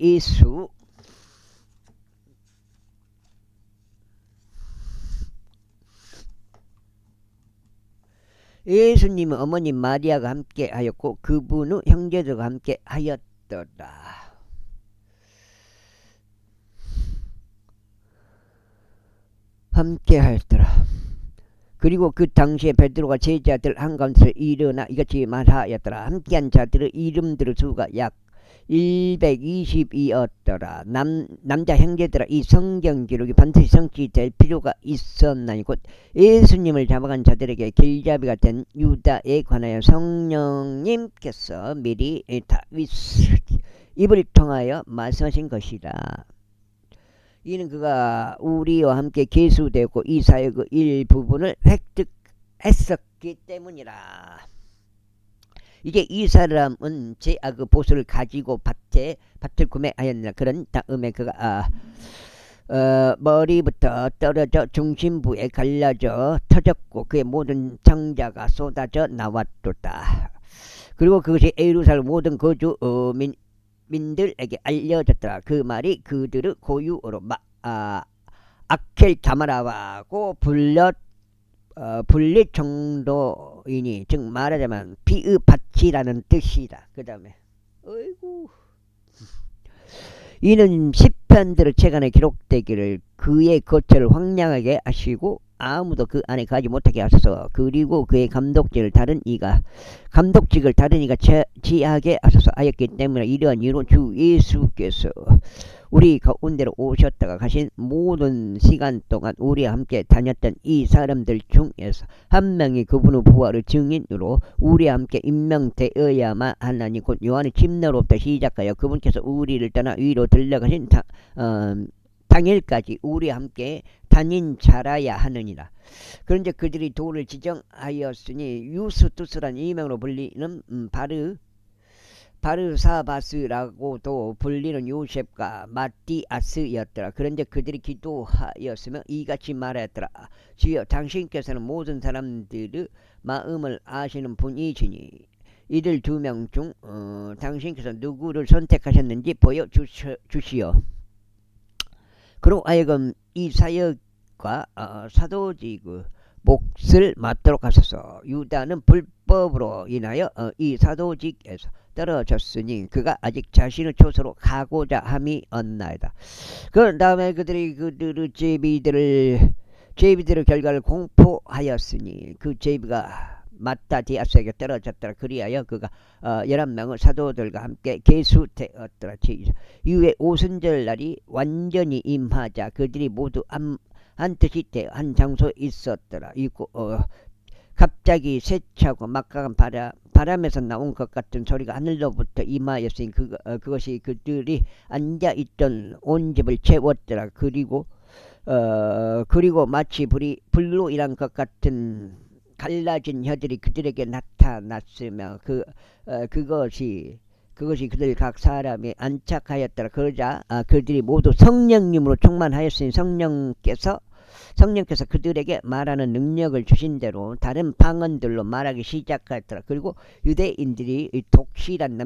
예수님은 어머니 마리아가 함께 하였고 그분의 형제들과 함께 하였더라. 함께 하였더라. 그리고 그 당시에 베드로가 제자들 한가운데서 일어나 이같이 말하였더라. 함께한 자들의 이름들의 수가 약 120이었더라. 남자 형제들아, 이 성경 기록이 반드시 성취될 필요가 있었나니 곧 예수님을 잡아간 자들에게 길잡이가 된 유다에 관하여 성령님께서 미리 다윗 입을 통하여 말씀하신 것이라. 이는 그가 우리와 함께 계수되고 이 사역의 일부분을 획득했었기 때문이라. 이제 이 사람은 제악의 보수를 가지고 밭을 구매하였나. 그런 다음에 그가 머리부터 떨어져 중심부에 갈라져 터졌고 그의 모든 장자가 쏟아져 나왔도다. 그리고 그것이 예루살렘 모든 거주 민들에게 알려졌더라. 그 말이 그들의 고유어로 아켈다마라고 불릴 정도이니, 즉 말하자면 피의 밭이라는 뜻이다. 그 다음에 어이구, 이는 시편들의 책안에 기록되기를 그의 거처를 황량하게 하시고 아무도 그 안에 가지 못하게 하소서. 그리고 그의 감독직을 다른 이가 지하게 하소서 하였기 때문에 이러한 이유로 주 예수께서 우리 가운데로 오셨다가 가신 모든 시간 동안 우리와 함께 다녔던 이 사람들 중에서 한 명이 그분의 부활의 증인으로 우리와 함께 임명되어야만 하나니 곧 요한의 침례로부터 시작하여 그분께서 우리를 떠나 위로 들려가신 당일까지 우리와 함께 다닌 자라야 하느니라. 그런데 그들이 도를 지정하였으니 유스투스란 이명으로 불리는 바르사바스라고도 불리는 요셉과 마띠아스였더라. 그런데 그들이 기도하였으며 이같이 말하였더라. 주여, 당신께서는 모든 사람들의 마음을 아시는 분이시니 이들 2명 중 당신께서 누구를 선택하셨는지 보여주시오. 그로 하여금 이 사역과 사도직의 몫을 맡도록 하소서. 유다는 불법으로 인하여 이 사도직에서 떨어졌으니 그가 아직 자신의 초소로 가고자 함이었나이다. 그 다음에 그들이 그들의 제비들의 결과를 공포하였으니 그 제비가 마따디아스에게 떨어졌더라. 그리하여 그가 11명의 사도들과 함께 계수되었더라. 이후에 오순절 날이 완전히 임하자 그들이 모두 한 뜻이 되어 한 장소에 있었더라. 갑자기 세차고 막강한 바람에서 나온 것 같은 소리가 하늘로부터 임하였으니 그것이 그들이 앉아있던 온 집을 채웠더라. 그리고 마치 불로 일한 것 같은 갈라진 혀들이 그들에게 나타났으며 그것이 그들 각 사람이 안착하였더라. 그러자 그들이 모두 성령님으로 충만하였으니 성령께서 그들에게 말하는 능력을 주신 대로 다른 방언들로 말하기 시작하였더라. 그리고 유대인들은 독실한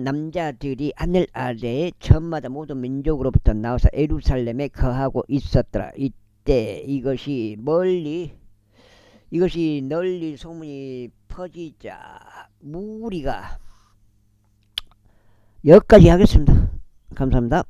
남자들이 하늘 아래에 저마다 모든 민족으로부터 나와서 예루살렘에 거하고 있었더라. 이때 이것이 널리 소문이 퍼지자 무리가 여기까지 하겠습니다. 감사합니다.